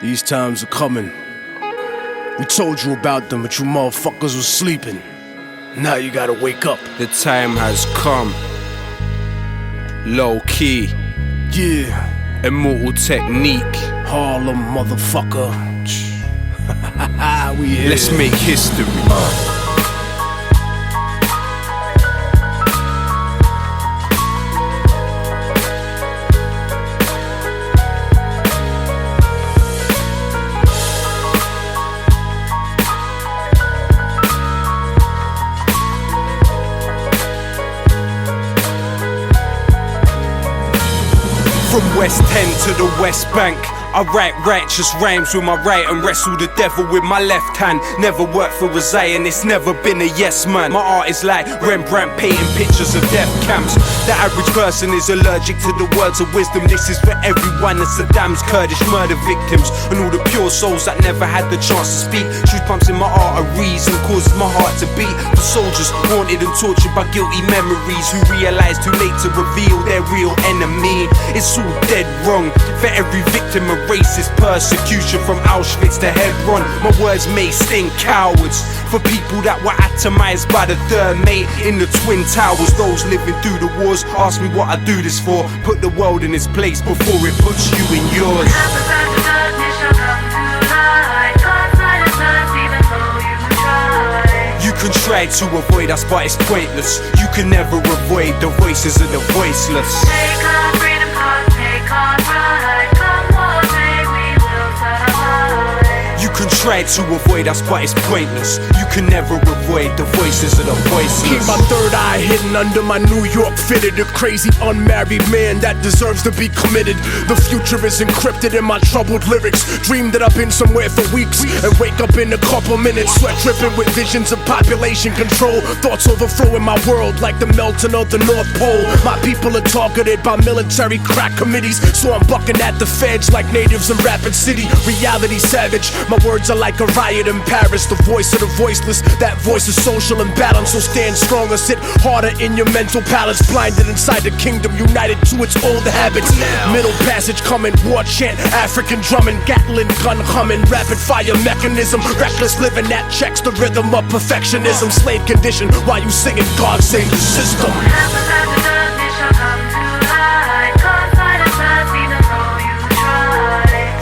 These times are coming. We told you about them, but you motherfuckers was sleeping. Now you gotta wake up. The time has come. Low key. Yeah. Immortal Technique. Harlem, motherfucker. We here. Let's make history. From West End to the West Bank, I write righteous rhymes with my right and wrestle the devil with my left hand. Never worked for a Zion, it's never been a yes man. My art is like Rembrandt painting pictures of death camps. The average person is allergic to the words of wisdom. This is for everyone, the Saddam's Kurdish murder victims, and all the pure souls that never had the chance to speak. Truth pumps in my arteries and causes my heart to beat. For soldiers haunted and tortured by guilty memories, who realize too late to reveal their real enemy. It's all dead wrong. For every victim of racist persecution, from Auschwitz to Hebron, my words may sting cowards. For people that were atomized by the third mate in the Twin Towers, those living through the wars ask me what I do this for. Put the world in its place before it puts you in yours. You can try to avoid us, but it's pointless. You can never avoid the voices of the voiceless. Take our freedom, take our pride. Come what may, we will survive. You can try to avoid us, but it's pointless. You can never avoid the voices of the voiceless. Keep my third eye hidden under my New York fitted. A crazy unmarried man that deserves to be committed. The future is encrypted in my troubled lyrics. Dream that I've been somewhere for weeks and wake up in a couple minutes, sweat dripping with visions of population control. Thoughts overflowing my world like the melting of the North Pole. My people are targeted by military crack committees, so I'm bucking at the feds like natives in Rapid City. Reality savage, my words are like a riot in Paris. The voice of the voiceless, that voice is social imbalance. So stand strong or sit harder in your mental palace. Blinded inside the kingdom, united to its old habits. Middle passage coming, war chant, African drumming, Gatling gun humming, rapid fire mechanism. Reckless living that checks the rhythm of perfectionism. Slave condition while you singing God save the system.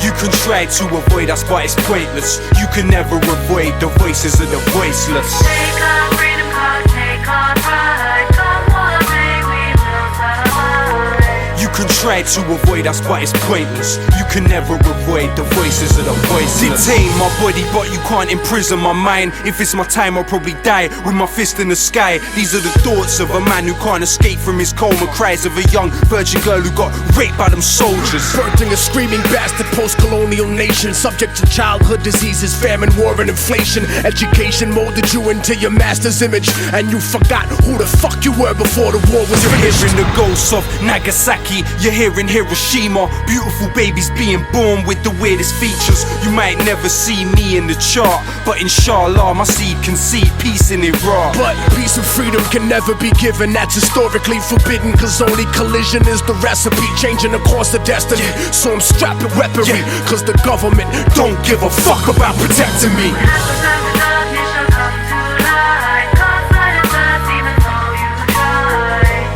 You can try to avoid us, but it's pointless. You can never avoid the voices of the voiceless. Take our freedom, take our pride. Come what may, we will survive. You can try to avoid us, but it's pointless. You can never avoid the voices of the voiceless. Detain my body, but you can't imprison my mind. If it's my time, I'll probably die with my fist in the sky. These are the thoughts of a man who can't escape from his coma. Cries of a young virgin girl who got raped by them soldiers. Birthing a screaming bastard post-colonial nation, subject to childhood diseases, famine, war, and inflation. Education molded you into your master's image, and you forgot who the fuck you were before the war was finished. You're hearing the ghosts of Nagasaki, you're hearing Hiroshima. Beautiful babies being born with the weirdest features. You might never see me in the chart, but inshallah my seed can see peace in Iraq. But peace and freedom can never be given, that's historically forbidden. Cause only collision is the recipe, changing the course of destiny. So I'm strapping weaponry, cause the government don't give a fuck about protecting me.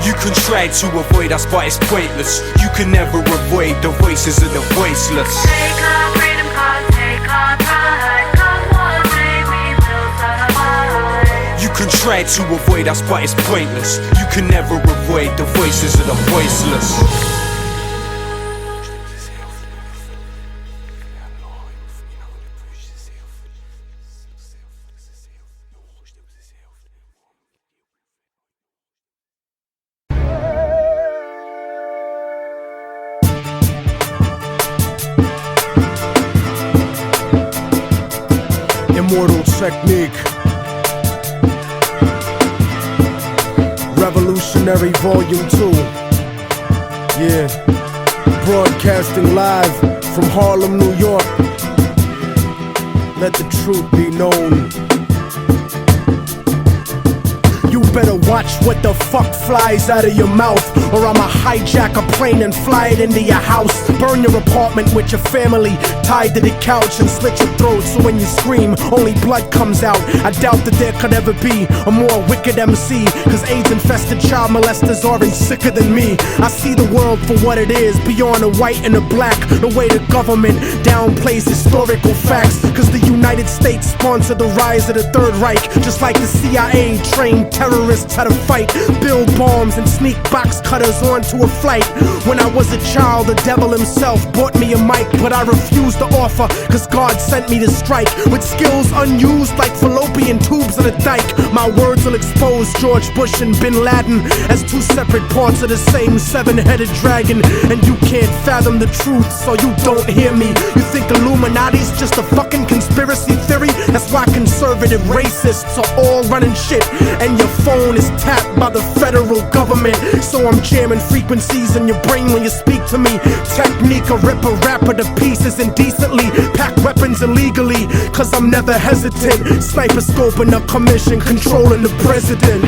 You can try to avoid us, but it's pointless. You can never avoid the voices of the voiceless. Take our freedom, take our pride. Come what may, we will survive. You can try to avoid us, but it's pointless. You can never avoid the voices of the voiceless. Immortal Technique, Revolutionary Volume 2. Yeah, broadcasting live from Harlem, New York. Let the truth be known. You better watch what the fuck flies out of your mouth, or I'ma hijack a plane and fly it into your house. Burn your apartment with your family tied to the couch and slit your throat so when you scream, only blood comes out. I doubt that there could ever be a more wicked MC, cause AIDS-infested child molesters aren't sicker than me. I see the world for what it is, beyond the white and the black. The way the government downplays historical facts, cause the United States sponsored the rise of the Third Reich, just like the CIA trained terrorists how to fight, build bombs and sneak box cutters onto a flight. When I was a child, the devil himself bought me a mic, but I refused to offer, cause God sent me to strike with skills unused like fallopian tubes in a dike. My words will expose George Bush and Bin Laden as two separate parts of the same seven-headed dragon, and you can't fathom the truth, so you don't hear me. You think Illuminati's just a fucking conspiracy theory? That's why conservative racists are all running shit, and your phone is tapped by the federal government. So I'm jamming frequencies in your brain when you speak to me. Technique, a rip a rapper to pieces indecently, pack weapons illegally, cause I'm never hesitant. Sniper scoping a commission, controlling the president.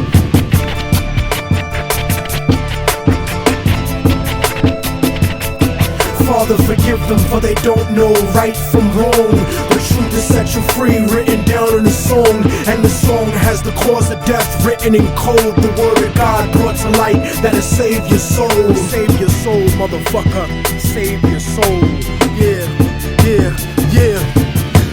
Father, forgive them, for they don't know right from wrong. The truth is set you free, written down in a song, and the song has the cause of death written in code. The word of God brought to light that'll save your soul. Save your soul, motherfucker. Save your soul. Yeah, yeah, yeah.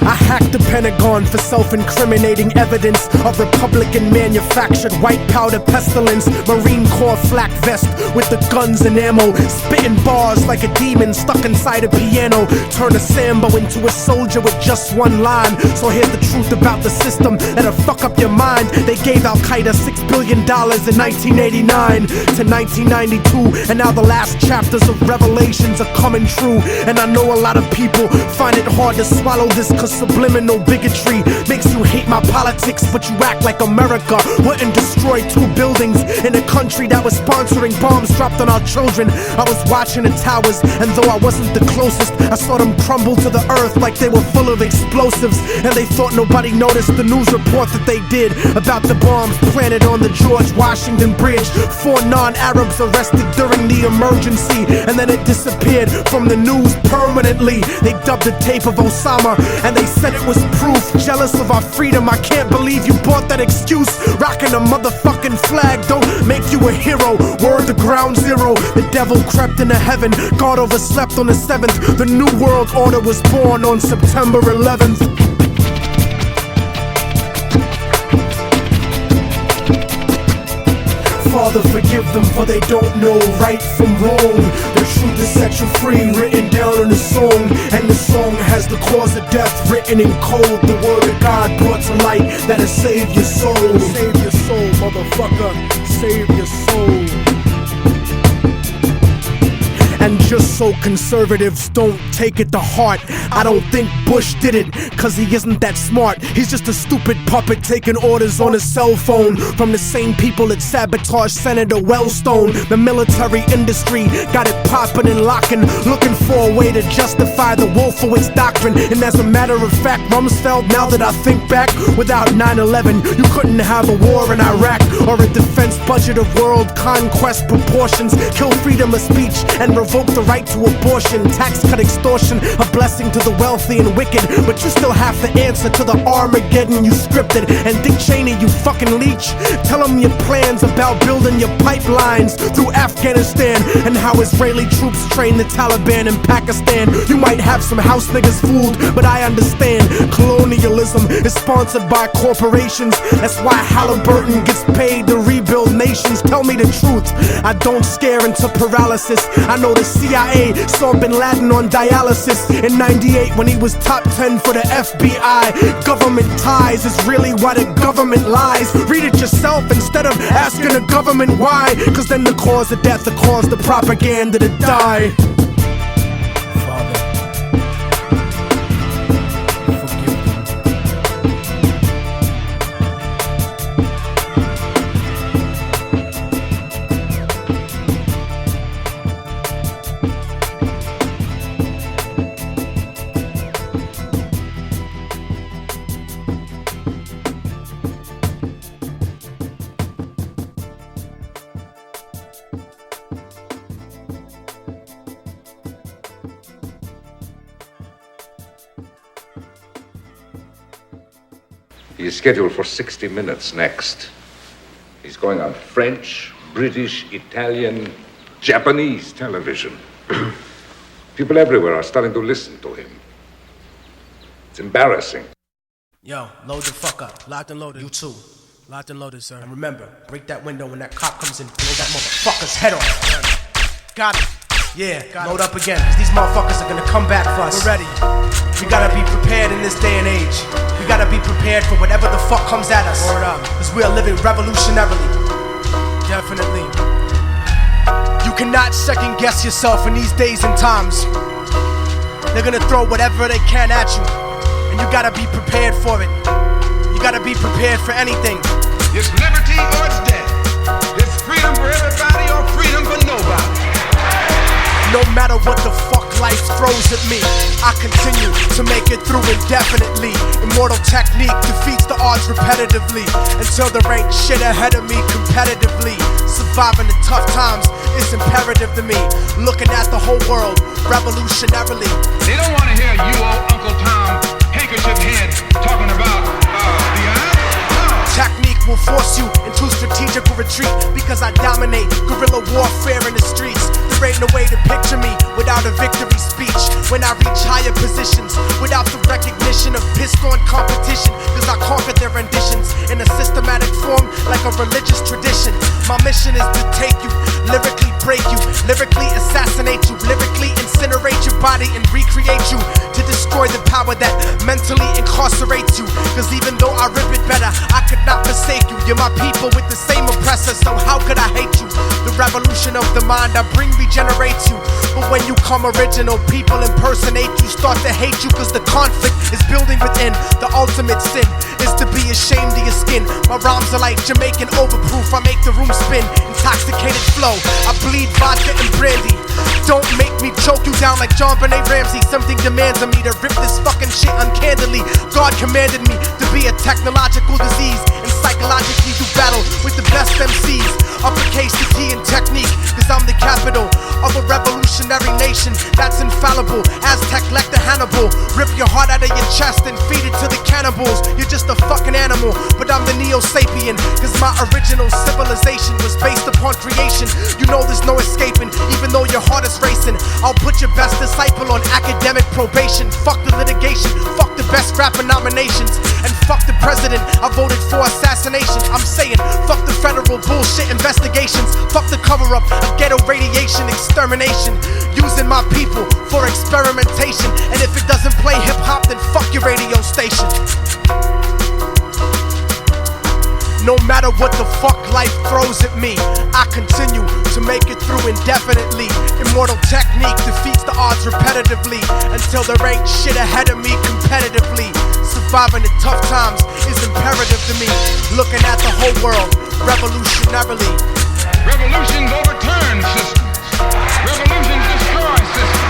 I hacked the Pentagon for self-incriminating evidence of Republican-manufactured white powder pestilence. Marine Corps flak vest with the guns and ammo, spitting bars like a demon stuck inside a piano. Turn a Sambo into a soldier with just one line. So here's the truth about the system that'll fuck up your mind. They gave Al-Qaeda $6 billion in 1989 to 1992, and now the last chapters of Revelations are coming true. And I know a lot of people find it hard to swallow this, cause subliminal bigotry makes you hate my politics, but you act like America wouldn't destroy 2 buildings in a country that was sponsoring bombs dropped on our children. I was watching the towers, and though I wasn't the closest, I saw them crumble to the earth like they were full of explosives, and they thought nobody noticed the news report that they did about the bombs planted on the George Washington Bridge. 4 non-Arabs arrested during the emergency, and then it disappeared from the news permanently. They dubbed the tape of Osama, and they said it was proof. Jealous of our freedom, I can't believe you bought that excuse. Rocking a motherfucking flag don't make you a hero. Word to ground zero, the devil crept into heaven. God overslept on the 7th. The new world order was born on September 11th. Father, forgive them, for they don't know right from wrong. The truth is set you free, written down in a song, and the song has the cause of death written in code. The word of God brought to light that'll save your soul. Save your soul, motherfucker. Save your soul. And just so conservatives don't take it to heart, I don't think Bush did it, cause he isn't that smart. He's just a stupid puppet taking orders on his cell phone from the same people that sabotaged Senator Wellstone. The military industry got it popping and locking, looking for a way to justify the Wolfowitz doctrine. And as a matter of fact, Rumsfeld, now that I think back, without 9/11, you couldn't have a war in Iraq or a defense budget of world conquest proportions. Kill freedom of speech and revoke the right to abortion, tax cut extortion, a blessing to the wealthy and wicked. But you still have the answer to the Armageddon you scripted. And Dick Cheney, you fucking leech, tell them your plans about building your pipelines through Afghanistan, and how Israeli troops train the Taliban in Pakistan. You might have some house niggas fooled, but I understand colonialism is sponsored by corporations. That's why Halliburton gets paid to rebuild nations. Tell me the truth, I don't scare into paralysis. I know the CIA saw Bin Laden on dialysis in 98 when he was top 10 for the FBI. Government ties is really why the government lies. Read it yourself instead of asking the government why, cause then the cause of death will cause the propaganda to die. He is scheduled for 60 minutes next. He's going on French, British, Italian, Japanese television. People everywhere are starting to listen to him. It's embarrassing. Yo, load the fuck up. Locked and loaded. You too. Locked and loaded, sir. And remember, break that window when that cop comes in. Blow that motherfucker's head off. Got it. Yeah, load up again, cause these motherfuckers are gonna come back for us. We're ready. We gotta be prepared in this day and age. We gotta be prepared for whatever the fuck comes at us. Cause we are living revolutionarily. Definitely. You cannot second guess yourself in these days and times. They're gonna throw whatever they can at you, and you gotta be prepared for it. You gotta be prepared for anything. It's liberty or it's death. It's freedom for everybody or freedom for nobody. No matter what the fuck life throws at me, I continue to make it through indefinitely. Immortal technique defeats the odds repetitively, until there ain't shit ahead of me competitively. Surviving the tough times is imperative to me. Looking at the whole world revolutionarily. They don't want to hear you old Uncle Tom handkerchief head talking about the eye. Technique will force you into strategical retreat, because I dominate guerrilla warfare in the streets. There ain't no way to picture me without a victory speech. When I reach higher positions without the recognition of pissed on competition, cause I conquered their renditions in a systematic form like a religious tradition. My mission is to take you, lyrically break you, lyrically assassinate you, lyrically incinerate your body and recreate you, to destroy the power that mentally incarcerates you. Cause even though I rip it better, I could not forsake you. You're my people with the same oppressor, so how could I hate you? The revolution of the mind I bring regenerates you. But when you come original, people impersonate you, start to hate you, cause the conflict is building within. The ultimate sin is to be ashamed of your skin. My rhymes are like Jamaican overproof, I make the room spin. Intoxicated flow, I bleed vodka and brandy. Don't make me choke you down like John Benet Ramsey. Something demands of me to rip this fucking shit uncandidly. God commanded me to be a technological disease and psychologically do battle with the best MCs. Uppercase the T in technique, cause I'm the capital of a revolutionary nation that's infallible. Aztec lector Hannibal, rip your heart out of your chest and feed it to the cannibals. You're just a fucking animal, but I'm the Neo-Sapien, cause my original civilization was based upon creation. You know there's no escaping, even though your heart is racing. I'll put your best disciple on academic probation. Fuck the litigation, fuck the best rapper nominations, and fuck the president I voted for assassination. I'm saying fuck the federal bullshit investigations, fuck the cover-up of ghetto radiation extermination, using my people for experimentation. And if it doesn't play hip-hop, then fuck your radio station. No matter what the fuck life throws at me, I continue to make it through indefinitely. Immortal technique defeats the odds repetitively, until there ain't shit ahead of me competitively. Surviving the tough times is imperative to me. Looking at the whole world revolutionarily. Revolutions overturn systems. Revolutions destroy systems.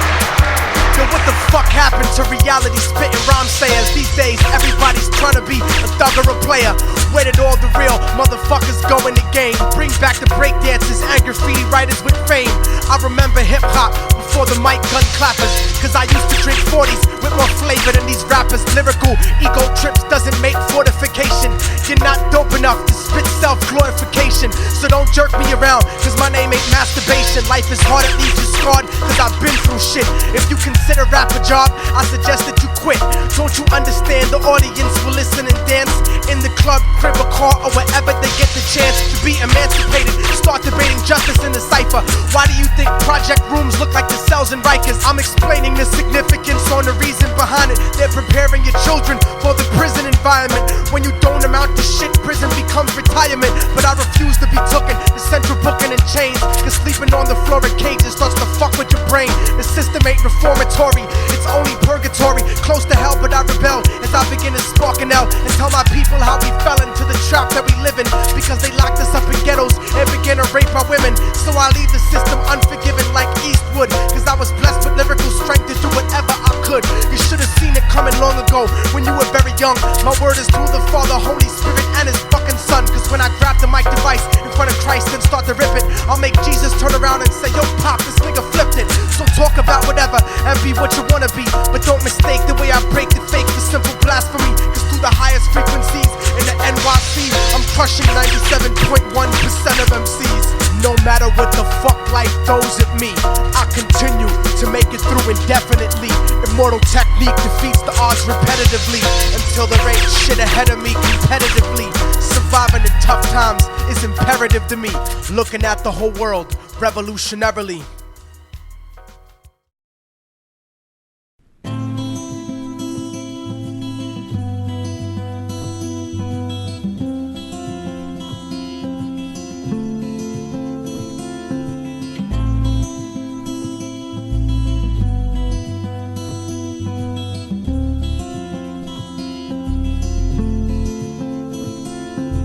Yo, what the fuck happened to reality spitting rhyme sayers? These days everybody's trying to be a thug or a player. Where did all the real motherfuckers go in the game? Bring back the breakdancers and graffiti writers with fame. I remember hip-hop before the mic gun clappers, cause I used to drink 40s with more flavor than these rappers. Lyrical ego trips doesn't make fortification. You're not dope enough to spit self-glorification, so don't jerk me around, cause my name ain't masturbation. Life is hard, it leaves you scarred, cause I've been through shit. If you consider rap a job, I suggest that you quit. Don't you understand the audience will listen and dance in the club, crib, or car, or wherever they get the chance to be emancipated? Start debating justice in the cipher. Why do you think project rooms look like the cells in Rikers? I'm explaining the significance on the reason behind it. They're preparing your children for the prison environment. When you don't amount to shit, prison becomes retirement. But I refuse to be tooken to central booking and chains, cause sleeping on the floor of cages starts to fuck with your brain. The system ain't reformatory, it's only purgatory. Close to hell, but I rebel as I begin to spark an L and tell my people how we fell into the trap that we live in, because they locked us up in ghettos and began to rape our women. So I leave the system unforgiving like Eastwood, cause I was blessed with lyrical strength to do whatever I could. You should have seen it coming long ago when you were very young. My word is to the Father, Holy Spirit, and His fucking Son. Cause when I grab the mic device in front of Christ and start to rip it, I'll make Jesus turn around and say, yo Pop, this nigga flipped it. So talk about whatever and be what you wanna be, but don't mistake the way I break the fake for simple blasphemy. Cause through the highest frequencies throws at me, I continue to make it through indefinitely. Immortal technique defeats the odds repetitively until there ain't shit ahead of me competitively. Surviving in tough times is imperative to me. Looking at the whole world revolutionarily.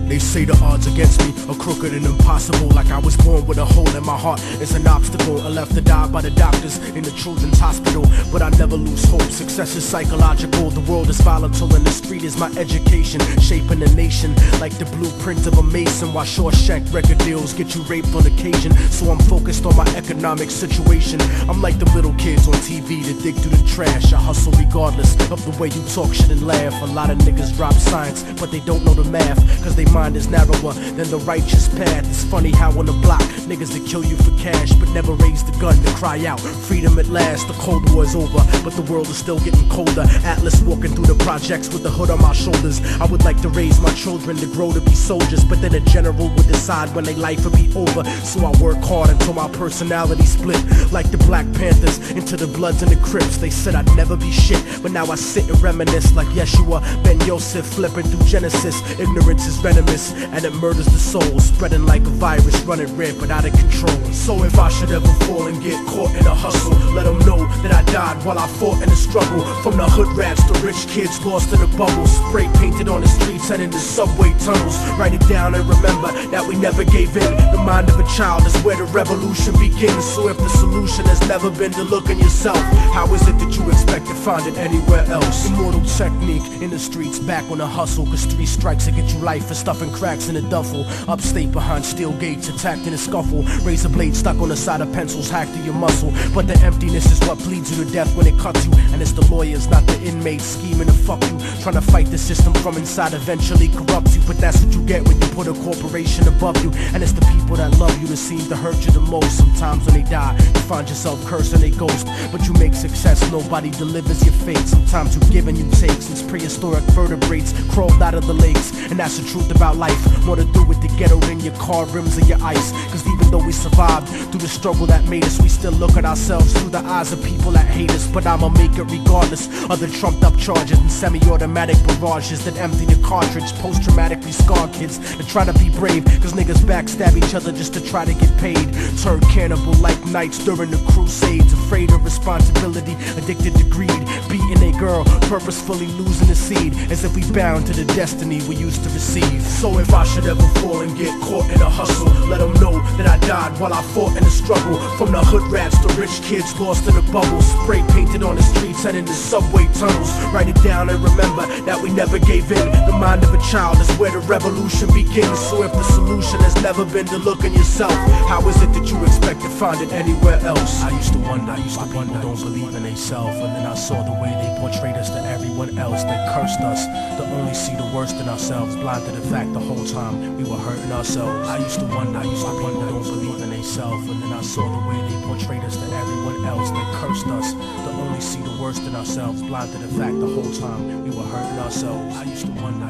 They say the odds against me are crooked and impossible, like I was born with a hole in my heart. It's an obstacle, I left to die by the doctors in the children's hospital. But I never lose hope, success is psychological. The world is volatile and the street is my education, shaping the nation like the blueprint of a mason. While Shawshank record deals get you raped on occasion, so I'm focused on my economic situation. I'm like the little kids on TV that dig through the trash. I hustle regardless of the way you talk shit and laugh. A lot of niggas drop science, but they don't know the math, cause they mind is narrower than the righteous path. It's funny how on the block niggas that kill you for cash, but never raise the gun to cry out freedom at last. The Cold War is over, but the world is still getting colder. Atlas walking through the projects with the hood on my shoulders. I would like to raise my children to grow to be soldiers, but then a general would decide when their life would be over. So I work hard until my personality split, like the Black Panthers into the Bloods and the Crips. They said I'd never be shit, but now I sit and reminisce like Yeshua Ben Yosef flipping through Genesis. Ignorance is venomous and it murders the soul, spreading like a virus, running rampant out of control. So if I should ever fall and get caught in a hustle, let them know that I died while I fought in the struggle. From the hood rats to rich kids lost in the bubbles, spray painted on the streets and in the subway tunnels. Write it down and remember that we never gave in. The mind of a child is where the revolution begins. So if the solution has never been to look in yourself, how is it that you expect to find it anywhere else? Immortal technique in the streets, back on the hustle, cause 3 strikes to get you life for stuffing cracks in a duffel. Upstate behind steel gates, attacked in a scuffle. Razor blade stuck on the side of pencils, hacked through your muscle. But the emptiness is what bleeds you to death when it cuts you. And it's the lawyers, not the inmates, scheming to fuck you, trying to fight the system from inside, eventually corrupt you. But that's what you get when you put a corporation above you. And it's the people that love you that seem to hurt you the most. Sometimes when they die, you find yourself cursing a ghost. But you make success, nobody delivers your fate. Sometimes you give and you take, since prehistoric vertebrates crawled out of the lakes. And that's the truth about life, more to do with the ghetto than your car rims or your ice. Cause even though we survived through the struggle that made us, we still look at ourselves through the eyes of people that hate us. But I'ma make it regardless of the trumped up charges and semi-automatic barrages that empty the cartridge. Post-traumatically scarred kids that try to be brave, cause niggas backstab each other just to try to get paid. Turn cannibal like knights during the crusades, afraid of responsibility, addicted to greed, beating a girl, purposefully losing the seed, as if we bound to the destiny we used to receive. So if I should ever fall and get caught in a hustle, let them know that I died while I fought in the struggle. From the hood rats to rich kids lost in the bubbles, spray painted on the streets and in the subway tunnels. Write it down and remember that we never gave in. The mind of a child is where the revolution begins. So if the solution has never been to look in yourself, how is it that you expect to find it anywhere else? I used to wonder why people don't believe in themselves, and then I saw the way they portrayed us to everyone else. They cursed us to only see the worst in ourselves, blind to the fact the whole time we were hurting ourselves. I used to wonder why people don't believe in themselves, and then I saw the way they portrayed us to everyone else. They cursed us to only see the worst in ourselves, blind to the fact the whole time we were hurting ourselves. I used to wonder.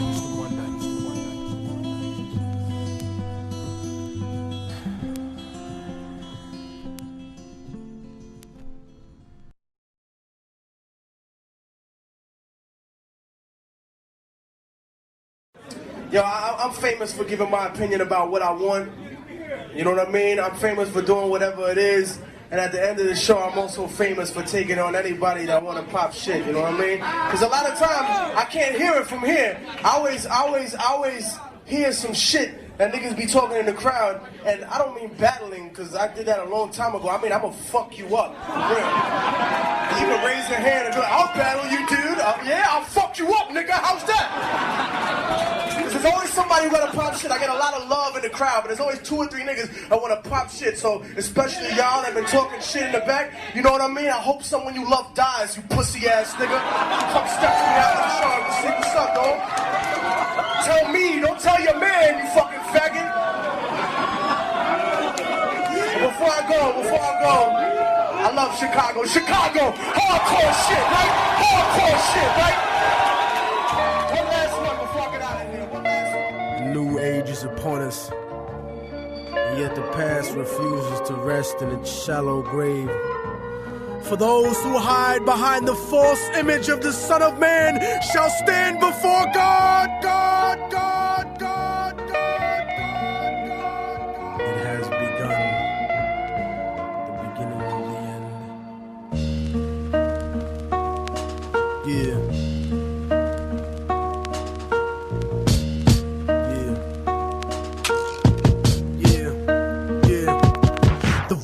Yo, I'm famous for giving my opinion about what I want. You know what I mean? I'm famous for doing whatever it is. And at the end of the show, I'm also famous for taking on anybody that want to pop shit. You know what I mean? Because a lot of times, I can't hear it from here. I always hear some shit that niggas be talking in the crowd. And I don't mean battling, because I did that a long time ago. I mean, I'm going to fuck you up. Real. You can raise your hand and be like, I'll battle you, dude. Yeah, I'll fuck you up, nigga. How's that? There's always somebody who wanna pop shit. I get a lot of love in the crowd, but there's always 2 or 3 niggas that wanna pop shit. So especially y'all that been talking shit in the back, you know what I mean? I hope someone you love dies, you pussy ass nigga. Come step to me out of the show and see what's up, dog. Tell me, don't tell your man, you fucking faggot. before I go, I love Chicago. Chicago, hardcore shit, right? Hardcore shit, right? One last one before I get out of here. One last one. New age is upon us, and yet the past refuses to rest in its shallow grave. For those who hide behind the false image of the Son of Man shall stand before God. It has begun. The beginning of the end. Yeah.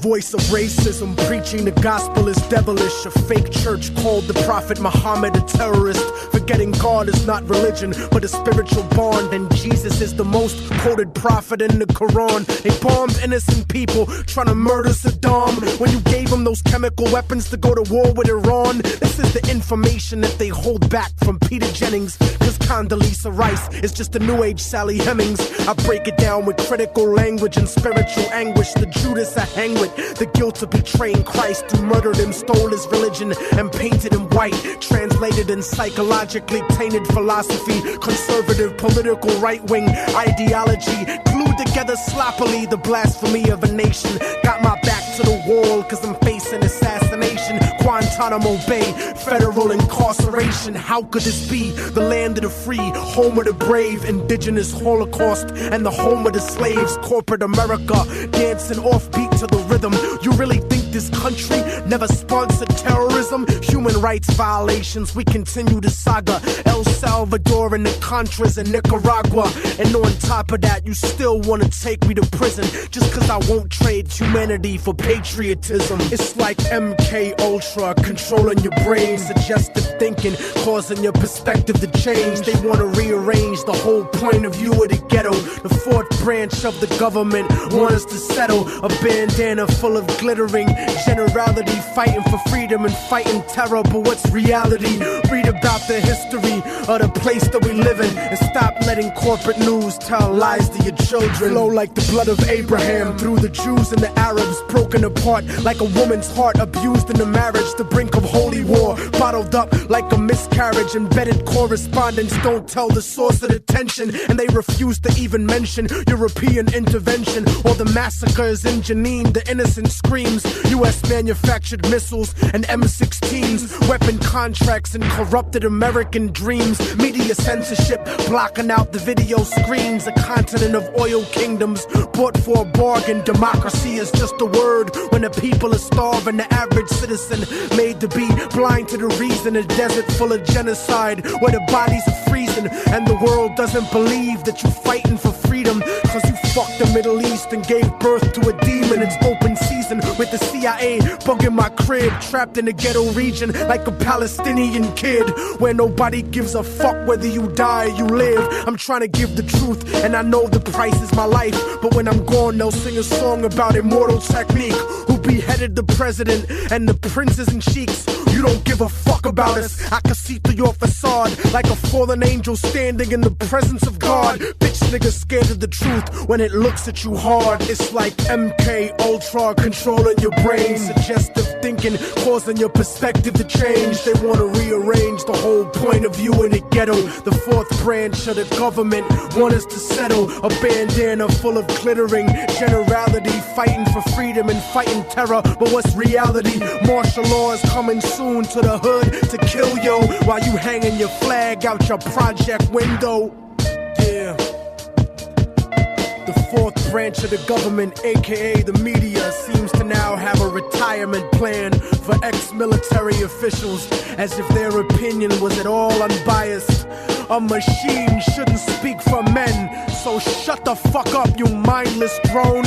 Voice of racism, preaching the gospel is devilish. A fake church called the Prophet Muhammad a terrorist, forgetting God is not religion but a spiritual bond, and Jesus is the most quoted prophet in the Quran. They bombed innocent people trying to murder Saddam when you gave them those chemical weapons to go to war with Iran. This is the information that they hold back from Peter Jennings, cause Condoleezza Rice is just a new age Sally Hemings. I break it down with critical language and spiritual anguish. The Judas I hang with, the guilt of betraying Christ, who murdered him, stole his religion, and painted him white. Translated in psychologically tainted philosophy, conservative political right-wing ideology, glued together sloppily the blasphemy of a nation. Got my back to the wall cause I'm facing assassination. Guantanamo Bay, federal incarceration. How could this be? The land of the free, home of the brave, indigenous Holocaust, and the home of the slaves. Corporate America, dancing offbeat to the rhythm. You really think this country never sponsored terrorism? Human rights violations, we continue the saga. El Salvador and the Contras in Nicaragua. And on top of that, you still wanna take me to prison just cause I won't trade humanity for patriotism. It's like MK Ultra controlling your brain, suggestive thinking, causing your perspective to change. They wanna rearrange the whole point of view of the ghetto. The fourth branch of the government want us to settle. A bandana full of glittering generality, fighting for freedom and fighting terror. But what's reality? Read about the history of the place that we live in, and stop letting corporate news tell lies to your children. Flow like the blood of Abraham through the Jews and the Arabs, broken apart like a woman's heart, abused in the marriage, the brink of holy war, bottled up like a miscarriage. Embedded correspondence don't tell the source of the tension, and they refuse to even mention European intervention or the massacres in Jenin. The innocent screams, US manufactured missiles and M16s, weapon contracts and corrupted American dreams. Media censorship blocking out the video screens. A continent of oil kingdoms bought for a bargain. Democracy is just a word when the people are starving. The average citizen made to be blind to the reason. A desert full of genocide where the bodies are freezing, and the world doesn't believe that you're fighting for freedom cause you fucked the Middle East and gave birth to a demon. It's open season with the CIA bugging my crib, trapped in the ghetto region like a Palestinian kid, where nobody gives a fuck whether you die or you live. I'm trying to give the truth, and I know the price is my life, but when I'm gone they'll sing a song about Immortal Technique, who beheaded the president and the princes and sheiks. You don't give a fuck about us. I can see through your facade like a fallen angel standing in the presence of God. Bitch niggas scared of the truth when it looks at you hard. It's like MK Ultra controlling your brain, suggestive thinking causing your perspective to change. They wanna rearrange the whole point of view in the ghetto. The fourth branch of the government want us to settle. A bandana full of glittering generality, fighting for freedom and fighting terror. But what's reality? Martial law is coming soon to the hood to kill yo while you hanging your flag out your project window. Yeah. The fourth branch of the government, aka the media, seems to now have a retirement plan for ex-military officials, as if their opinion was at all unbiased. A machine shouldn't speak for men, so shut the fuck up, you mindless drone.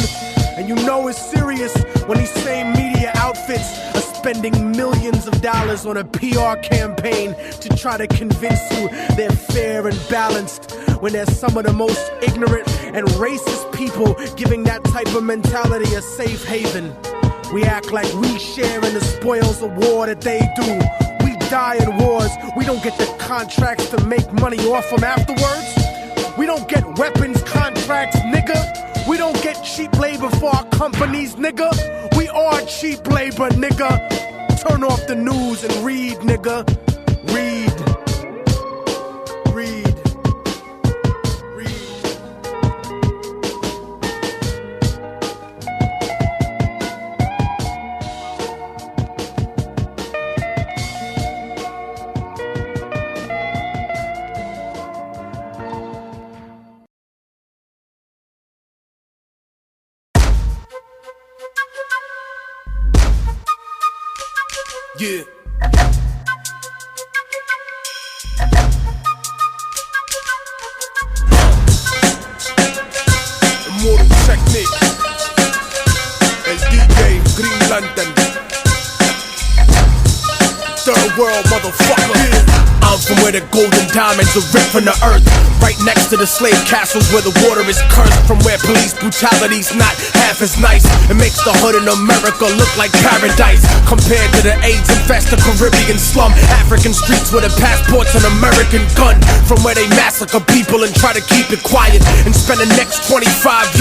And you know it's serious when these same media outfits are spending millions of dollars on a PR campaign to try to convince you they're fair and balanced, when they're some of the most ignorant and racist people giving that type of mentality a safe haven. We act like we share in the spoils of war that they do. We die in wars, we don't get the contracts to make money off them afterwards. We don't get weapons contracts, nigga. We don't get cheap labor for our companies, nigga. We are cheap labor, nigga. Turn off the news and read, nigga. Read. Read. Read. Yeah. Immortal Technique. El DJ Green Lantern. Third world motherfucker. Yeah. I'm from where the golden diamonds are ripped from the earth. Right next to the slave castles where the water is cursed. From where police brutality's not half as nice. It makes the hood in America look like paradise. Compared to the AIDS infested Caribbean slum. African streets with the passports an American gun. From where they massacre people and try to keep it quiet. And spend the next 25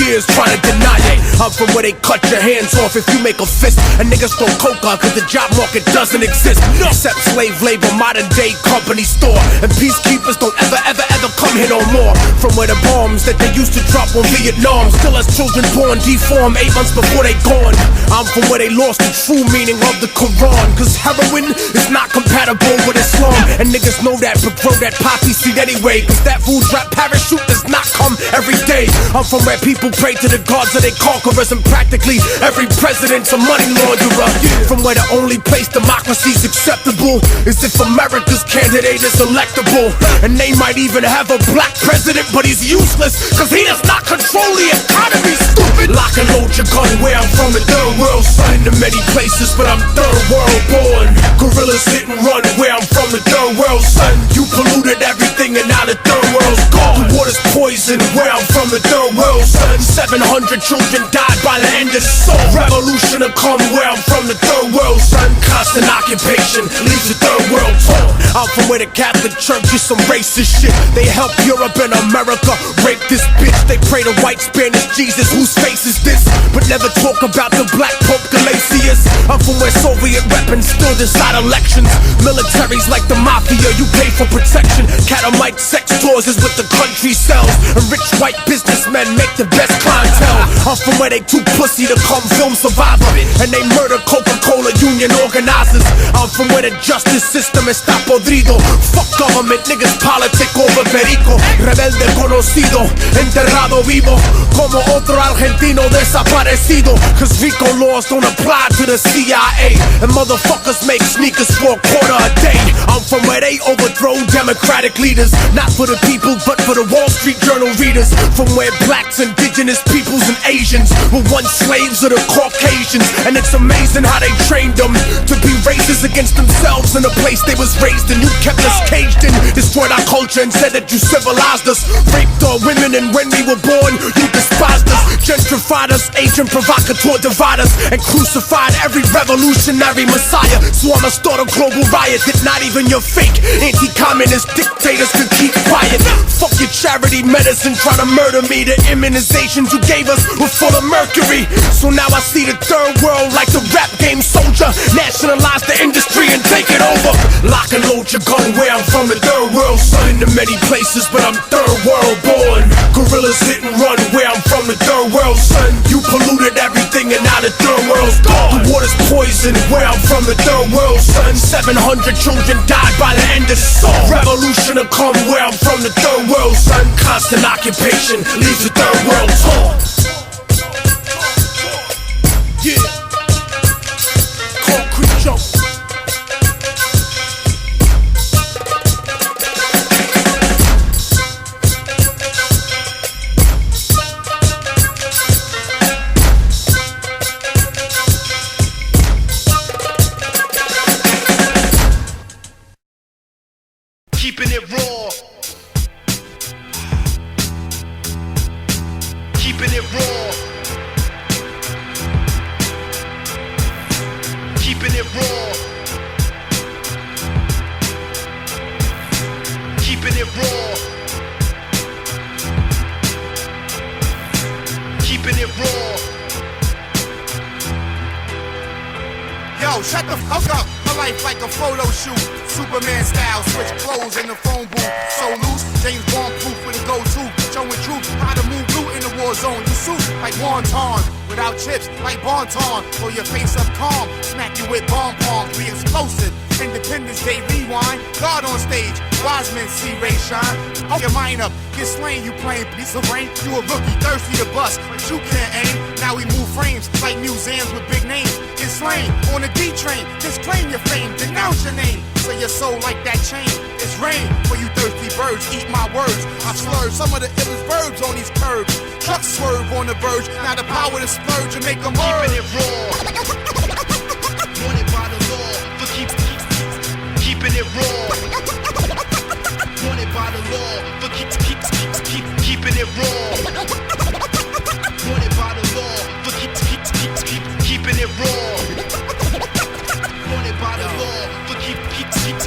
years trying to deny it. I'm from where they cut your hands off if you make a fist. And niggas throw coca cause the job market doesn't exist. Except slave labor, modern day company store. And peacekeepers don't ever come here no more. From where the bombs that they used to drop on Vietnam still has children born deformed 8 months before they gone. I'm from where they lost the true meaning of the Quran. Cause heroin is not compatible with Islam. And niggas know that but grow that poppy seed anyway. Cause that food drop parachute does not come every day. I'm from where people pray to the gods of their conquerors. And practically every president's a money launderer. From where the only place democracy's acceptable is if America's candidate is electable. And they might even have a black president, but he's useless cause he does not control the economy, stupid. Lock and load your gun where I'm from, the third world. Son to many places, but I'm third world born. Gorillas hit and run where I'm from, the third world, son. You polluted everything and now the third world's gone. The water's poison where I'm from, the third world, son. 700 children died by the end of the soul. Revolution to come where I'm from, the third world, son. Constant occupation leaves the third world torn. I'm from where the Catholic Church is some racist shit. They help Europe and America rape this bitch. They pray to white Spanish Jesus, whose face is this? But never talk about the black Pope Galatius. I'm from where Soviet weapons still decide elections. Militaries like the mafia, you pay for protection. Catamite sex tours is what the country sells. And rich white businessmen make the best clientele. I'm from where they too pussy to come film Survivor. And they murder Coca-Cola union organizers. I'm from where the justice system está podrido. Fuck government, niggas politic over perico. Rebelde conocido, enterrado vivo. Como otro argentino desaparecido. Cause RICO laws don't apply to the CIA. And motherfuckers make sneakers for a quarter a day. I'm from where they overthrow democratic leaders. Not for the people, but for the Wall Street Journal readers. From where blacks, indigenous peoples, and Asians were once slaves of the Caucasians. And it's amazing how they trained them to be racist against themselves in the place they was raised in. You kept us caged in, destroyed our culture and said that you civilized us. Raped our women and when we were born, you despised us. Gentrified us, agent provocateur dividers. And crucified every revolutionary messiah. So I'ma start a global riot that not even your fake anti-communist dictators can keep quiet. Fuck your charity medicine trying to murder me. The immunizations you gave us were full of mercury. So now I see the third world like the rap game soldier. Nationalize the industry and take it over. Lock and load your gun where I'm from, the third world, son. In many places, but I'm third world born. Gorillas hit and run where I'm from, the third world, son. You polluted everything and now the third world's gone. The water's poison where I'm from, the third world, son. 700 children died by the end of the song. Revolution to come where I'm from, the third world, son. Constant occupation leaves the third world torn. Yeah. Concrete jump. Keeping it raw. Keeping it raw. Keeping it raw. Keeping it raw. Keeping shut the fuck up. My life like a photo shoot. Superman style, switch clothes in the phone booth. So loose, James Bond proof with a go-to. Showing truth, how to move loot in the war zone. You suit like wonton, without chips like Bonton. Throw your face up calm, smack you with bomb palms. Be explosive, Independence Day rewind. God on stage, wise men see Ray shine. Hold your mind up, get slain, you playing piece of rain. You a rookie, thirsty to bust, but you can't aim. Now we move frames like museums with big names. Get slain on the D train, disclaim your fame, denounce your name. Say your soul like that chain. It's rain for you thirsty birds, eat my words. I slurred some of the illest verbs on these curbs. Trucks swerve on the verge, now the power to splurge and make them merge. Keeping it raw. Wanted by the law for keeping it raw. Wanted by the law for keeping it raw. Wanted by the law for keeping it raw. Wanted by the law for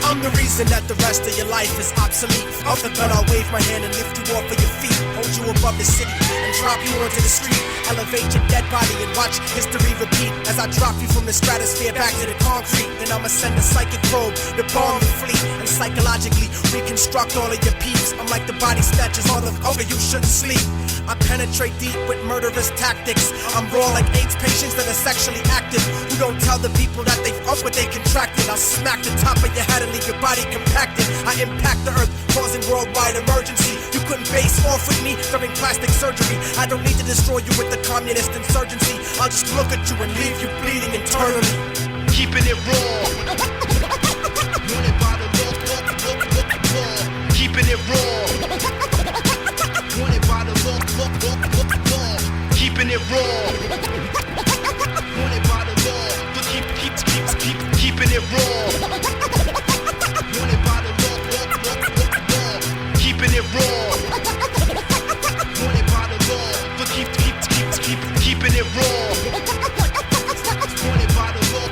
I'm the reason that the rest of your life is obsolete. Off the gun, I'll wave my hand and lift you off of your feet. Hold you above the city and drop you onto the street. Elevate your dead body and watch history repeat. As I drop you from the stratosphere back to the concrete. Then I'ma send a psychic probe to bomb the fleet and psychologically reconstruct all of your peeps. I'm like the body snatchers on the over, you shouldn't sleep. I penetrate deep with murderous tactics. I'm raw like AIDS patients that are sexually active, who don't tell the people that they fuck what they contracted. I'll smack the top of your head and leave your body compacted. I impact the earth, causing worldwide emergency. You couldn't face off with me during plastic surgery. I don't need to destroy you with the communist insurgency. I'll just look at you and leave you bleeding internally. Keeping it raw. Wanted by the law. Keeping it raw. Wanted by the law. Keeping it raw. Wanted by the law for keeping it raw. Wanted by the law. Keeping it raw. Wanted by the law for keeping it raw. Wanted by the law.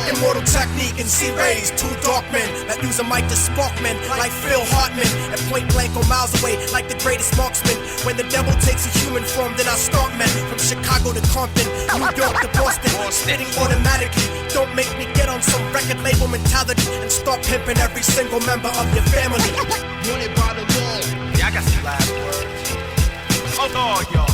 Immortal Technique and C-Rays, two dark men that use a mic to spark men like Phil Hartman. At point blank or miles away like the greatest marksman. When the devil takes a human form, then I start men. From Chicago to Compton, New York to Boston, spitting automatically. Don't make me get on some record label mentality and start pimping every single member of your family. Wanted by the law. Yeah, I got some last words. Oh, no, y'all.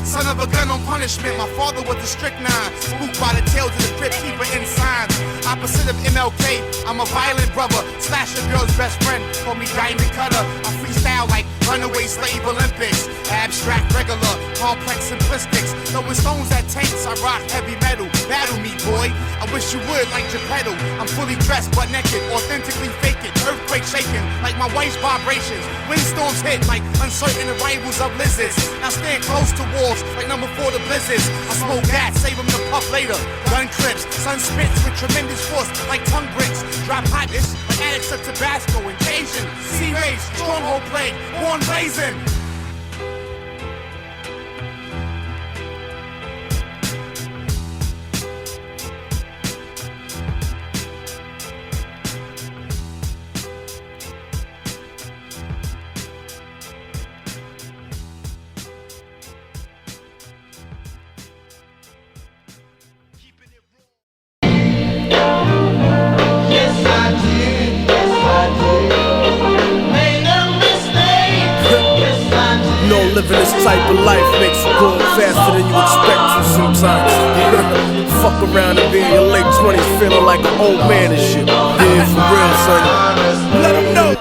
Son of a gun on punishment, my father was a strychnine. Spooked by the tales of the crypt keeper in signs. Opposite of MLK, I'm a violent brother. Slash a girl's best friend, call me Diamond Cutter. I freestyle like Runaway Slave Olympics. Abstract, regular, complex simplistics. Throwing stones at tanks, I rock heavy metal. Battle me, boy, I wish you would like Geppetto. I'm fully dressed but naked, authentically fake it. Earthquake shaking like my wife's vibrations. Windstorms hit like uncertain arrivals of lizards. Now stand close to walls like number 4 to blizzards. I smoke gas, save them to puff later. Gun clips, sun spits with tremendous force like tongue bricks. Drop hotness like addicts of Tabasco and Cajun. C-Rays, stronghold plague, born blazing. Living this type of life makes you go faster than you expect to sometimes. Fuck around and be in your late 20s feeling like an old man and shit. Yeah, for real, son. Let them know.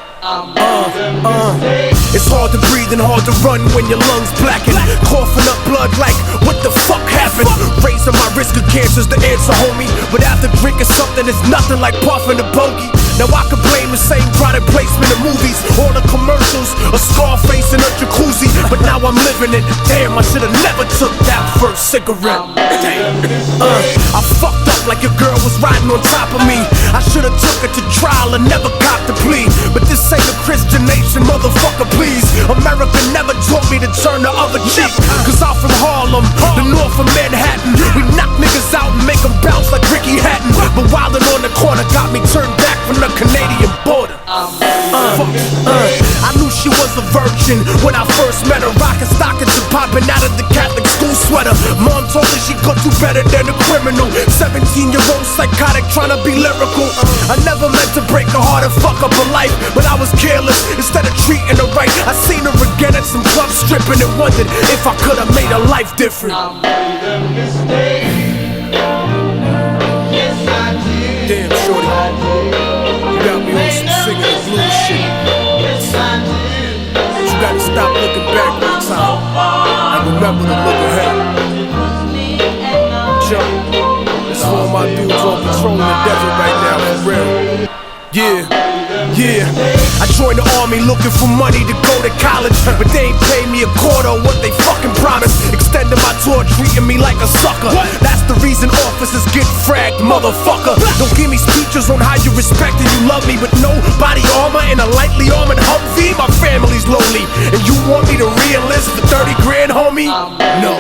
It's hard to breathe and hard to run when your lungs blacken. Coughing up blood like, what the fuck happened? Raising my risk of cancer's the answer, homie. But after drinking something, it's nothing like puffing a bogey. Now I can blame the same product placement in movies, all the commercials, a Scarface in a jacuzzi. But now I'm living it. Damn, I should've never took that first cigarette. I fucked up like your girl was riding on top of me. I should've took her to trial and never copped the plea. But this ain't a Christian nation, motherfucker, please. America never taught me to turn the other cheek. Cause I'm from Harlem, the north of Manhattan. We knock niggas out and make them bounce like Ricky Hatton. But wildin' on the corner got me turned back from the Canadian border. I knew she was a virgin when I first met her. Rockin' stockings and popping out of the Catholic school sweater. Mom told her she could do better than a criminal. 17-year-old psychotic trying to be lyrical. I never meant to break her heart and fuck up her life, but I was careless instead of treating her right. I seen her again at some club stripping and wondered if I could have made her life different. I made a mistake. Yes, I did. Damn, shorty, you got me on some singing the blues shit. Yes, I did. But you gotta stop looking back one time and remember to look ahead. Jump. This is all my dudes on patrol in the desert right now, for real. Yeah. I joined the army looking for money to go to college, but they ain't paid me a quarter of what they fucking promised. Extending my tour, treating me like a sucker. That's the reason officers get fragged, motherfucker. Don't give me speeches on how you respect and you love me, but no body armor and a lightly armored Humvee. My family's lonely, and you want me to re-enlist for 30 grand, homie? No.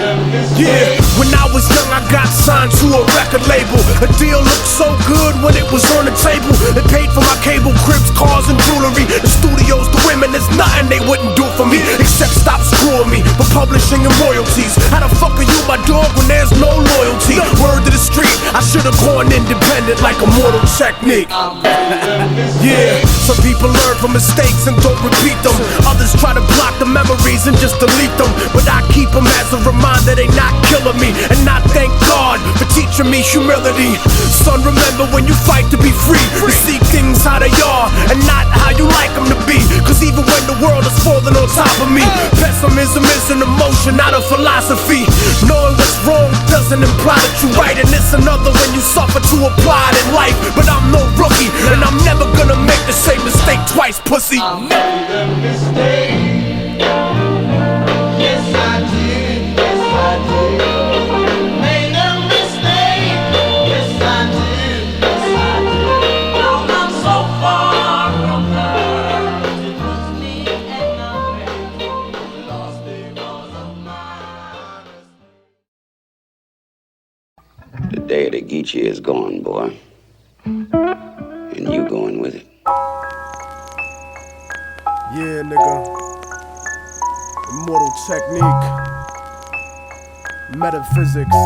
Yeah, when I was young, I got signed to a record label. The deal looked so good when it was on the table. They paid for my cable, cribs, cars, and jewelry. The studios, the women, there's nothing they wouldn't do for me except stop screwing me for publishing and royalties. How the fuck are you my dog when there's no loyalty? Word to the street, I should've gone independent like Immortal Technique. Yeah, some people learn from mistakes and don't repeat them. Others try to block the memories and just delete them, but I keep them as a reminder they not killing me. And I thank God for teaching me humility. Son, remember when you fight to be free, to see things how they are and not how you like them to be. Cause even when the world is falling on top of me, pessimism is an emotion, not a philosophy. Knowing what's wrong doesn't imply that you're right, and it's another when you suffer to apply it in life. But I'm no rookie, and I'm never gonna make the same mistake twice, pussy. I made a mistake. Yes, I did. Yes, I did. Made a mistake. Yes, I did. Yes, I did. Now I'm so far from her. It was me and I lost because of my The day of the Geechee is gone, boy. And you going with it. Yeah, nigga. Immortal Technique. Metaphysics.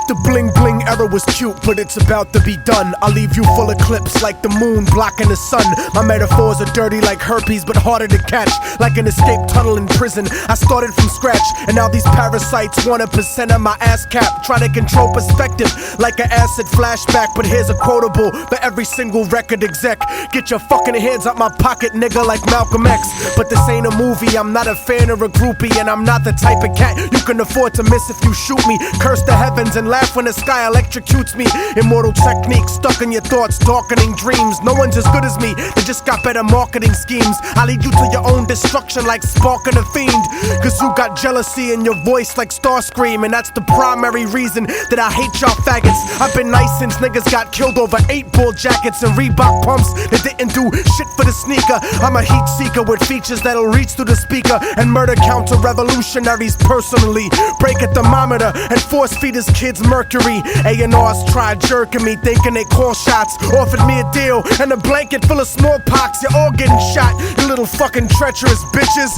The bling bling era was cute, but it's about to be done. I'll leave you full of clips like the moon blocking the sun. My metaphors are dirty like herpes, but harder to catch. Like an escape tunnel in prison, I started from scratch, and now these parasites want 1% of my ass cap. Try to control perspective like an acid flashback, but here's a quotable for every single record exec. Get your fucking hands out my pocket, nigga, like Malcolm X. But this ain't a movie, I'm not a fan or a groupie, and I'm not the type of cat you can afford to miss if you shoot me. Curse the heavens and laugh when the sky electrocutes me. Immortal technique stuck in your thoughts, darkening dreams. No one's as good as me, they just got better marketing schemes. I lead you to your own destruction like sparking a fiend. Cause you got jealousy in your voice like Starscream, and that's the primary reason that I hate y'all faggots. I've been nice since niggas got killed over 8-ball jackets and Reebok pumps that didn't do shit for the sneaker. I'm a heat seeker with features that'll reach through the speaker and murder counter revolutionaries personally. Break a thermometer and force feed his kids mercury. A&Rs tried jerking me, thinking they call shots. Offered me a deal and a blanket full of smallpox. You're all getting shot, you little fucking treacherous bitches.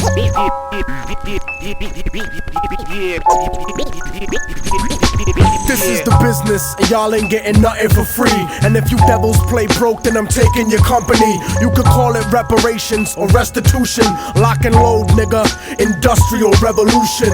This is the business, and y'all ain't getting nothing for free. And if you devils play broke, then I'm taking your company. You could call it reparations or restitution. Lock and load, nigga, industrial revolution.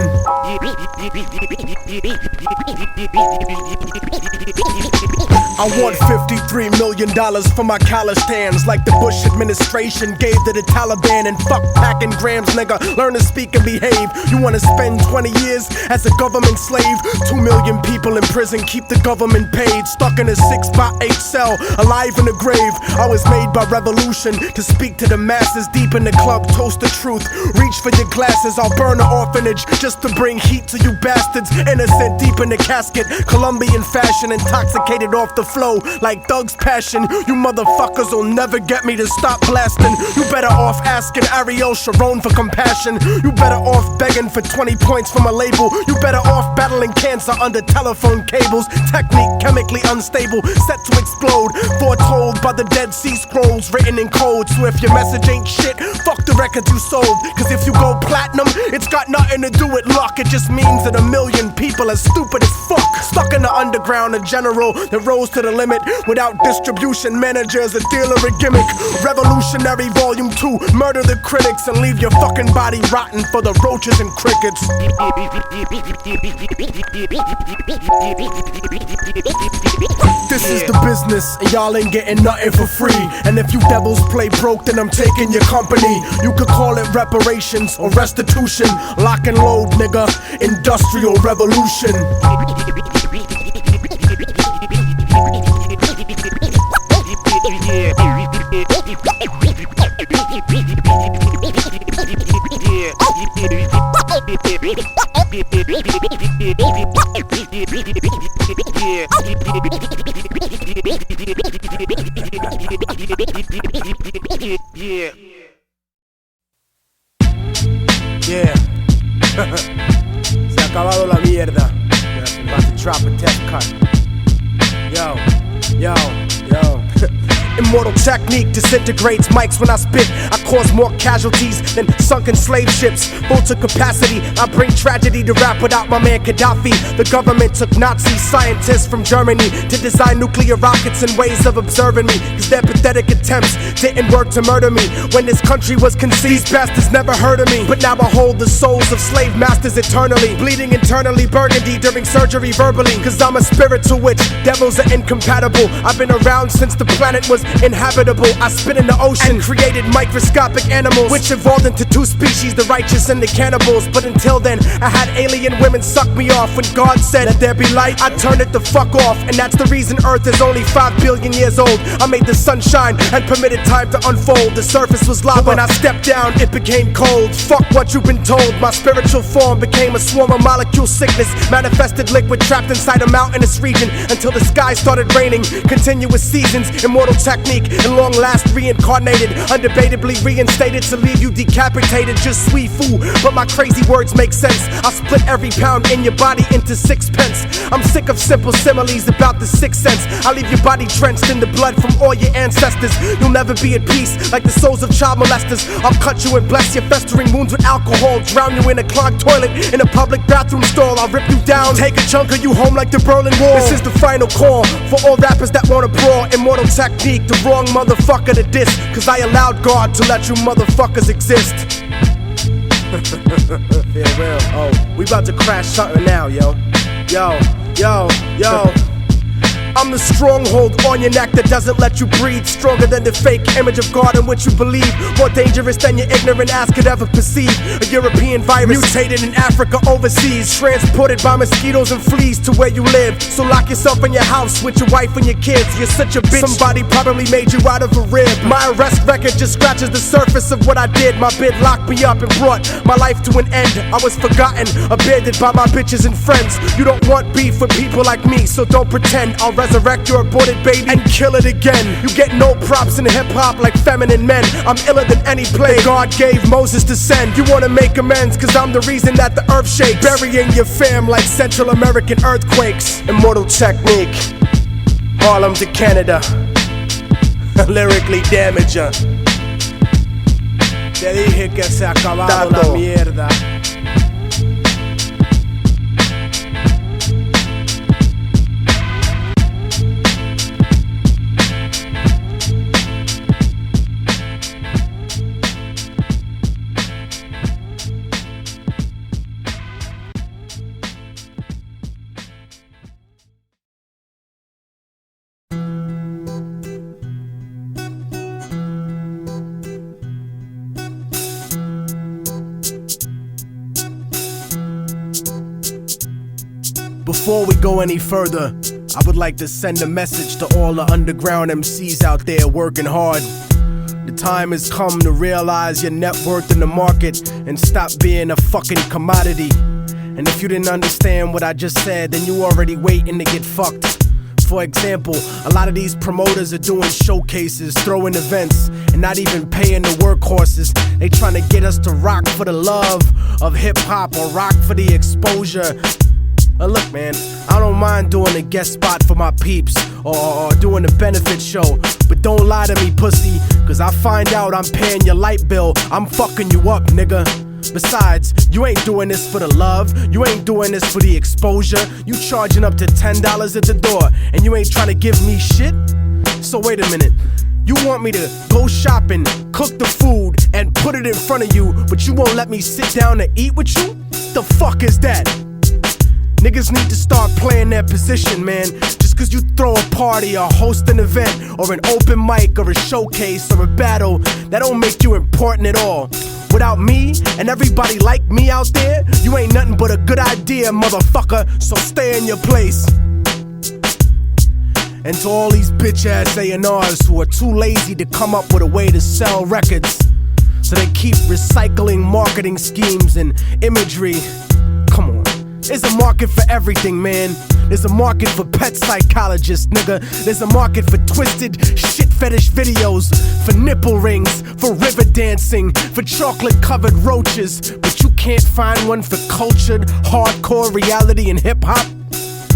I want $53 million for my calloused hands, like the Bush administration gave to the Taliban. And fuck packing grams, nigga, learn to speak and behave. You wanna spend 20 years as a government slave? 2 million people in prison, keep the government paid. Stuck in a 6x8 cell, alive in the grave. I was made by revolution to speak to the masses. Deep in the club, toast the truth. Reach for your glasses, I'll burn the orphanage just to bring heat to you bastards. Innocent deep in the casket, Colombian fashion, intoxicated off the flow like Thug's passion. You motherfuckers will never get me to stop blasting. You better off asking Ariel Sharon for compassion. You better off begging for 20 points from a label. You better off battling cancer under telephone cables. Technique chemically unstable, set to explode. Foretold by the Dead Sea Scrolls, written in code. So if your message ain't shit, fuck the record you sold. Cause if you go platinum, it's got nothing to do with luck. It just means that a million people are stupid as fuck. Stuck in the underground, a general that rose to the limit. Without distribution managers, a dealer, a gimmick. Revolutionary Volume 2, murder the critics and leave your fucking body rotten for the roaches and crickets. This is the business, and y'all ain't getting nothing for free. And if you devils play broke, then I'm taking your company. You could call it reparations or restitution. Lock and load, nigga. Industrial revolution. Yeah. Se ha acabado la mierda. About to drop a test cut. Yo. Immortal technique disintegrates mics when I spit. I cause more casualties than sunken slave ships. Full to capacity, I bring tragedy to rap without my man Gaddafi. The government took Nazi scientists from Germany to design nuclear rockets and ways of observing me. Cause their pathetic attempts didn't work to murder me. When this country was conceived, these bastards never heard of me. But now I hold the souls of slave masters eternally. Bleeding internally, burgundy during surgery verbally. Cause I'm a spiritual witch, devils are incompatible. I've been around since the planet was inhabitable. I spit in the ocean and created microscopic animals, which evolved into two species, the righteous and the cannibals. But until then, I had alien women suck me off. When God said, let there be light, I turned it the fuck off. And that's the reason Earth is only 5 billion years old. I made the sun shine and permitted time to unfold. The surface was lava, but when I stepped down, it became cold. Fuck what you've been told. My spiritual form became a swarm of molecule sickness. Manifested liquid trapped inside a mountainous region until the sky started raining. Continuous seasons, immortal technique, and long last reincarnated, undebatably reinstated to leave you decapitated. Just sweet fool, but my crazy words make sense. I'll split every pound in your body into 6 pence. I'm sick of simple similes about the 6th sense. I'll leave your body drenched in the blood from all your ancestors. You'll never be at peace like the souls of child molesters. I'll cut you and bless your festering wounds with alcohol. Drown you in a clogged toilet in a public bathroom stall. I'll rip you down, take a chunk of you home like the Berlin Wall. This is the final call for all rappers that wanna brawl. Immortal technique, the wrong motherfucker to diss. Cause I allowed God to let you motherfuckers exist. Farewell. Oh, we about to crash something now, yo. I'm the stronghold on your neck that doesn't let you breathe. Stronger than the fake image of God in which you believe. More dangerous than your ignorant ass could ever perceive. A European virus mutated in Africa overseas, transported by mosquitoes and fleas to where you live. So lock yourself in your house with your wife and your kids. You're such a bitch, somebody probably made you out of a rib. My arrest record just scratches the surface of what I did. My bid locked me up and brought my life to an end. I was forgotten, abandoned by my bitches and friends. You don't want beef with people like me, so don't pretend. I'll resurrect your aborted baby and kill it again. You get no props in hip-hop like feminine men. I'm iller than any plague God gave Moses to send. You wanna make amends cause I'm the reason that the earth shakes, burying your fam like Central American earthquakes. Immortal technique, Harlem to Canada. Lyrically damager. Te dije que se ha acabado la mierda. Before we go any further, I would like to send a message to all the underground MCs out there working hard. The time has come to realize your net worth in the market and stop being a fucking commodity. And if you didn't understand what I just said, then you already waiting to get fucked. For example, a lot of these promoters are doing showcases, throwing events, and not even paying the workhorses. They trying to get us to rock for the love of hip-hop or rock for the exposure. Look, man, I don't mind doing a guest spot for my peeps or doing a benefit show, but don't lie to me, pussy, cause I find out I'm paying your light bill, I'm fucking you up, nigga. Besides, you ain't doing this for the love, you ain't doing this for the exposure. You charging up to $10 at the door, and you ain't trying to give me shit? So wait a minute, you want me to go shopping, cook the food, and put it in front of you, but you won't let me sit down to eat with you? The fuck is that? Niggas need to start playing their position, man. Just cause you throw a party or host an event or an open mic or a showcase or a battle, that don't make you important at all. Without me and everybody like me out there, you ain't nothing but a good idea, motherfucker, so stay in your place. And to all these bitch-ass A&Rs who are too lazy to come up with a way to sell records, so they keep recycling marketing schemes and imagery. Come on. There's a market for everything, man. There's a market for pet psychologists, nigga. There's a market for twisted shit fetish videos, for nipple rings, for river dancing, for chocolate-covered roaches. But you can't find one for cultured, hardcore reality and hip-hop?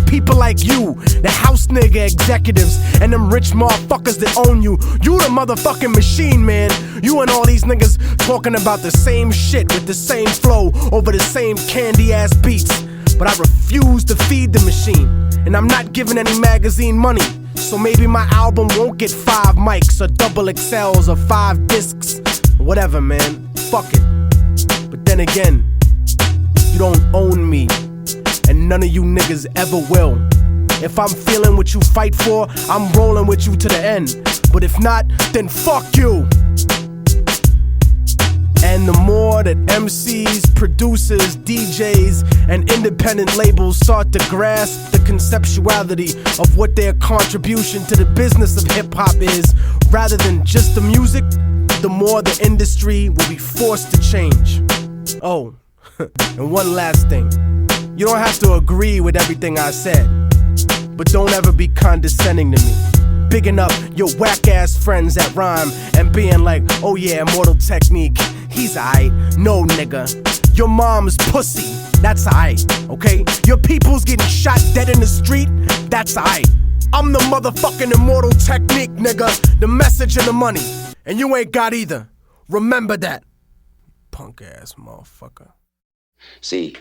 People like you, the house nigga executives, and them rich motherfuckers that own you. You the motherfucking machine, man. You and all these niggas talking about the same shit with the same flow over the same candy-ass beats. But I refuse to feed the machine, and I'm not giving any magazine money. So maybe my album won't get 5 mics or double XLs or 5 discs. Whatever, man. Fuck it. But then again, you don't own me, and none of you niggas ever will. If I'm feeling what you fight for, I'm rolling with you to the end. But if not, then fuck you. And the more that MCs, producers, DJs, and independent labels start to grasp the conceptuality of what their contribution to the business of hip-hop is, rather than just the music, the more the industry will be forced to change. Oh, and one last thing. You don't have to agree with everything I said, but don't ever be condescending to me. Bigging up your whack-ass friends that rhyme and being like, oh yeah, Immortal Technique, he's aight. No, nigga. Your mom's pussy, that's aight, okay? Your people's getting shot dead in the street, that's aight. I'm the motherfucking Immortal Technique, nigga. The message and the money. And you ain't got either. Remember that. Punk-ass motherfucker. See,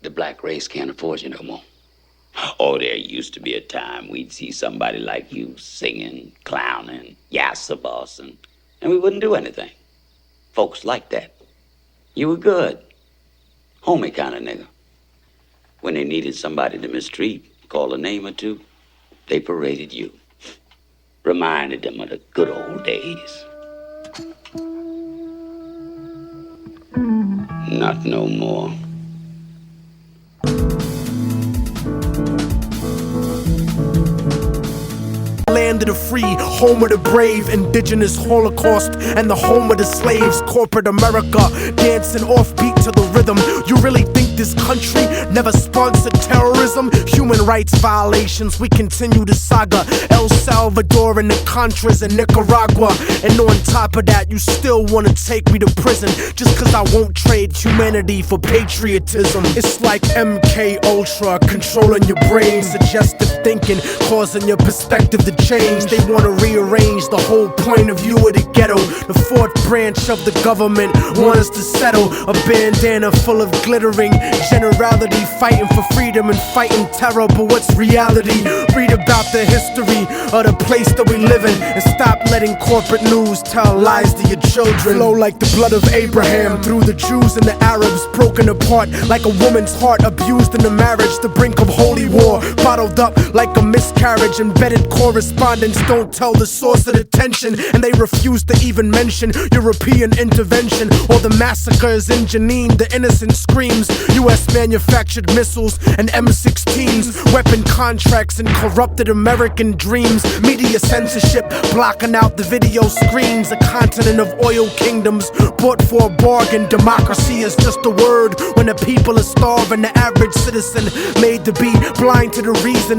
the black race can't afford you no more. Oh, there used to be a time we'd see somebody like you singing, clowning, yassa bossing, and we wouldn't do anything. Folks like that. You were good. Homie kind of nigga. When they needed somebody to mistreat, call a name or two, they paraded you. Reminded them of the good old days. Not no more. Land of the free, home of the brave, indigenous holocaust, and the home of the slaves. Corporate America, dancing offbeat to the rhythm. You really think this country never sponsored terrorism? Human rights violations, we continue the saga. El Salvador and the Contras in Nicaragua. And on top of that, you still wanna take me to prison just cause I won't trade humanity for patriotism. It's like MK Ultra controlling your brain, suggestive thinking, causing your perspective to change. They wanna rearrange the whole point of view of the ghetto. The fourth branch of the government want us to settle. A bandana full of glittering generality, fighting for freedom and fighting terror. But what's reality? Read about the history of the place that we live in, and stop letting corporate news tell lies to your children. Flow like the blood of Abraham through the Jews and the Arabs, broken apart like a woman's heart, abused in the marriage, the brink of holy war, bottled up like a miscarriage. Embedded correspondents don't tell the source of the tension, and they refuse to even mention European intervention or the massacres in Jenin. The innocent screams, US manufactured missiles and M16s, weapon contracts and corrupted American dreams. victims. Media censorship blocking out the video screens. A continent of oil kingdoms bought for a bargain. Democracy is just a word when the people are starving. The average citizen made to be blind to the reason.